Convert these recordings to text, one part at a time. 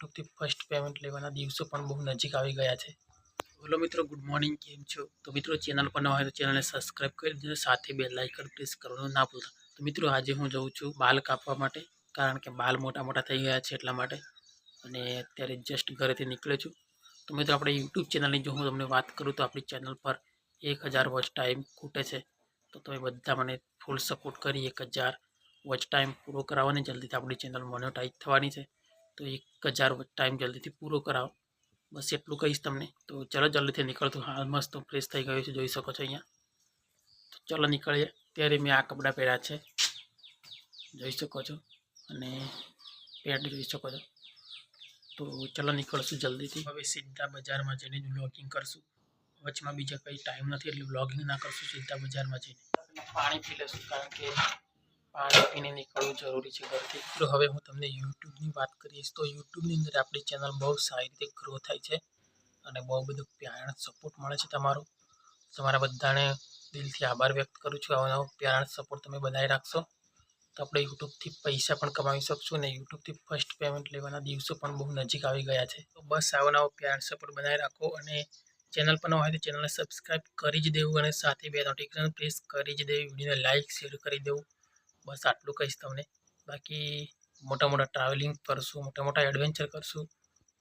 યુટ્યુબથી first payment લેવાના દિવસો પણ બહુ નજીક આવી ગયા છે। બોલો મિત્રો, ગુડ મોર્નિંગ, કેમ છો? તો મિત્રો, ચેનલ પર નવા હોય તો ચેનલને સબસ્ક્રાઈબ કરી દેજો, સાથે બેલ આઇકન પ્રેસ કરવાનું ના ભૂલતા। તો મિત્રો, આજે હું જઉં છું બાલ કાપવા માટે, કારણ કે બાલ મોટા મોટા થઈ ગયા છે એટલા માટે, અને અત્યારે જસ્ટ ઘરેથી નીકળ્યો છું। તો મિત્રો, આપણે યુટ્યુબ ચેનલની જો હું તમને વાત કરું તો આપણી ચેનલ પર 1000 વોચ ટાઈમ ખૂટે છે। તો તમે બધા મને ફૂલ સપોર્ટ કરી 1000 વોચ ટાઈમ પૂરો કરાવવાની, જલ્દીથી આપણી ચેનલ મોનેટાઈઝ થવાની છે। તો 1000 વોચ ટાઈમ જલ્દીથી પૂરો કરાવો, બસ એટલું કહીશ તમને। તો ચલો જલ્દીથી નીકળતું, હાલ મસ્ત ફ્રેશ થઈ ગયો છે, જોઈ શકો છો અહીંયા। તો ચલો નીકળીએ। ત્યારે મેં આ કપડાં પહેર્યા છે, જોઈ શકો છો, અને પેન્ટ જોઈ શકો છો। તો ચલો નીકળશું જલ્દીથી। હવે સીધા બજારમાં જઈને જ વ્લોગિંગ કરશું, વચમાં બીજા કંઈ ટાઈમ નથી એટલે વ્લોગિંગ ના કરશું, સીધા બજારમાં જઈને પાણી પી લેશું, કારણ કે પાણી પીને નીકળવું જરૂરી છે ઘરથી। તો હવે હું તમને યુટ્યુબની વાત કરીશ તો યુટ્યુબની અંદર આપણી ચેનલ બહુ સારી રીતે ગ્રો થાય છે, અને બહુ બધું પ્યાર સપોર્ટ મળે છે તમારો। તમારા બધાને દિલથી આભાર વ્યક્ત કરું છું, આવો પ્યાર સપોર્ટ તમે બધાએ રાખશો તો આપણે યુટ્યુબથી પૈસા પણ કમાવી શકશું, અને યુટ્યુબથી ફર્સ્ટ પેમેન્ટ લેવાના દિવસો પણ બહુ નજીક આવી ગયા છે। તો બસ આવો પ્યાર સપોર્ટ બનાવી રાખો, અને ચેનલ પર ન હોય તો ચેનલને સબસ્ક્રાઈબ કરી જ દેવું, અને સાથે બે નોટિફિકેશન પ્રેસ કરી જ દેવી, વિડીયોને લાઇક શેર કરી દેવું, બસ આટલું કહીશ તમને। બાકી મોટા મોટા ટ્રાવેલિંગ કરશું, મોટા મોટા એડવેન્ચર કરશું,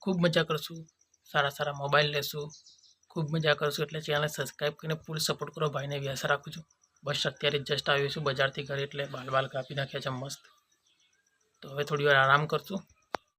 ખૂબ મજા કરશું, સારા સારા મોબાઈલ લેશું, ખૂબ મજા કરશું। એટલે ચેનલને સબસ્ક્રાઈબ કરીને ફૂલ સપોર્ટ કરો, ભાઈને બી આશા રાખું છું। બસ અત્યારે જસ્ટ આવ્યો છું બજારથી ઘરે, એટલે બાલ કાપી નાખ્યા છે મસ્ત। તો હવે થોડી વાર આરામ કરશું,